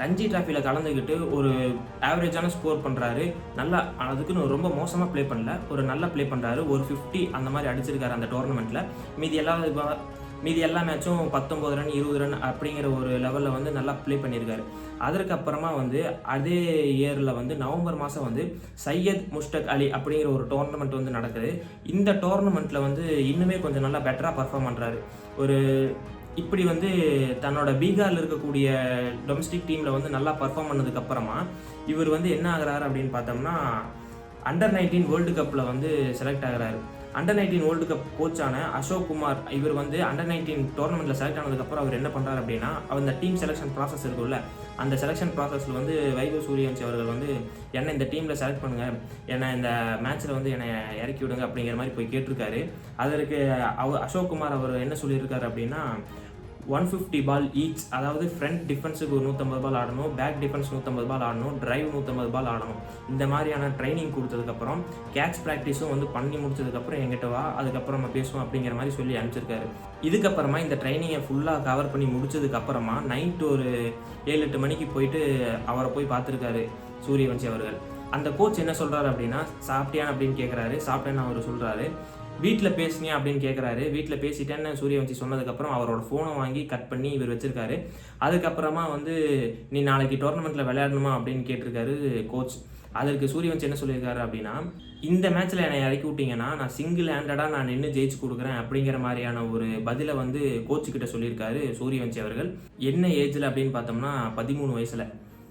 ரஞ்சி டிராஃபியில் கலந்துக்கிட்டு ஒரு ஆவரேஜான ஸ்கோர் பண்ணுறாரு. நல்லா அதுக்குன்னு ரொம்ப மோசமாக ப்ளே பண்ணல. ஒரு நல்லா ப்ளே பண்ணுறாரு. ஒரு 50 அந்த மாதிரி அடிச்சிருக்காரு அந்த டோர்னமெண்ட்டில். மீதி எல்லா மேட்சும் 19 ரன் 20 ரன் அப்படிங்கிற ஒரு லெவலில் வந்து நல்லா ப்ளே பண்ணியிருக்காரு. அதற்கப்புறமா வந்து அதே இயரில் வந்து நவம்பர் மாதம் வந்து சையத் முஷ்டக் அலி அப்படிங்கிற ஒரு டோர்னமெண்ட் வந்து நடக்குது. இந்த டோர்னமெண்ட்டில் வந்து இன்னுமே கொஞ்சம் நல்லா பெட்டராக பர்ஃபார்ம் பண்ணுறாரு. ஒரு இப்படி வந்து தன்னோட பீகாரில் இருக்கக்கூடிய டொமஸ்டிக் டீமில் வந்து நல்லா பர்ஃபார்ம் பண்ணதுக்கப்புறமா இவர் வந்து என்ன ஆகிறாரு அப்படின்னு பார்த்தோம்னா அண்டர் 19 வேர்ல்டு கப்பில் வந்து செலக்ட் ஆகிறாரு. அண்டர் 19 வேர்ல்டு கப் கோச்சான அசோக் குமார் இவர் வந்து அண்டர் 19 டோர்னமெண்ட்டில் செலக்ட் ஆனதுக்கப்புறம் அவர் என்ன பண்ணுறாரு அப்படின்னா அந்த டீம் செலெக்ஷன் ப்ராசஸ் இருக்குல்ல, அந்த செலெக்ஷன் ப்ராசஸில் வந்து வைபவ் சூரியவன்சி அவர்கள் வந்து என்னை இந்த டீமில் செலக்ட் பண்ணுங்கள், என்னை இந்த மேட்ச்சில் வந்து என்னை இறக்கி விடுங்க அப்படிங்கிற மாதிரி போய் கேட்டிருக்காரு. அதற்கு அசோக் குமார் அவர் என்ன சொல்லியிருக்காரு அப்படின்னா 150 பால் ஈச், அதாவது ஃப்ரண்ட் டிஃபென்ஸுக்கு ஒரு 150 பால் ஆடணும், பேக் டிஃபென்ஸ் 150 பால் ஆடணும், டிரைவ் 150 பால் ஆடணும். இந்த மாதிரியான ட்ரைனிங் கொடுத்ததுக்கப்புறம் கேட்ச் ப்ராக்டிஸும் வந்து பண்ணி முடிச்சதுக்கப்புறம் என்கிட்ட வா, அதுக்கப்புறம் நம்ம பேசுவோம் அப்படிங்கிற மாதிரி சொல்லி அனுப்பிச்சிருக்காரு. இதுக்கப்புறமா இந்த ட்ரைனிங்கை ஃபுல்லாக கவர் பண்ணி முடிச்சதுக்கப்புறமா நைட்டு ஒரு 7-8 மணிக்கு போயிட்டு அவரை போய் பார்த்துருக்காரு சூரியவன்சி அவர்கள். அந்த கோச் என்ன சொல்கிறாரு அப்படின்னா சாப்பிட்டியான்னு அப்படின்னு கேட்குறாரு. சாப்பிட்டேன்னு அவர் சொல்கிறாரு. வீட்டில் பேசுனியா அப்படின்னு கேட்குறாரு. வீட்டில் பேசிட்டேன்னு சூரியவன்சி சொன்னதுக்கப்புறம் அவரோட ஃபோனை வாங்கி கட் பண்ணி இவர் வச்சுருக்காரு. அதுக்கப்புறமா வந்து நீ நாளைக்கு டோர்னமெண்ட்டில் விளையாடணுமா அப்படின்னு கேட்டிருக்காரு கோச். அதற்கு சூரியவன்சி என்ன சொல்லியிருக்காரு அப்படின்னா இந்த மேட்ச்சில் என்னை இறக்கி விட்டிங்கன்னா நான் சிங்கிள் ஹேண்டடாக நான் நின்று ஜெயிச்சு கொடுக்குறேன் அப்படிங்கிற மாதிரியான ஒரு பதிலை வந்து கோச்சுக்கிட்ட சொல்லியிருக்காரு சூரியவன்சி அவர்கள். என்ன ஏஜில் அப்படின்னு பார்த்தோம்னா 13 வயசில்.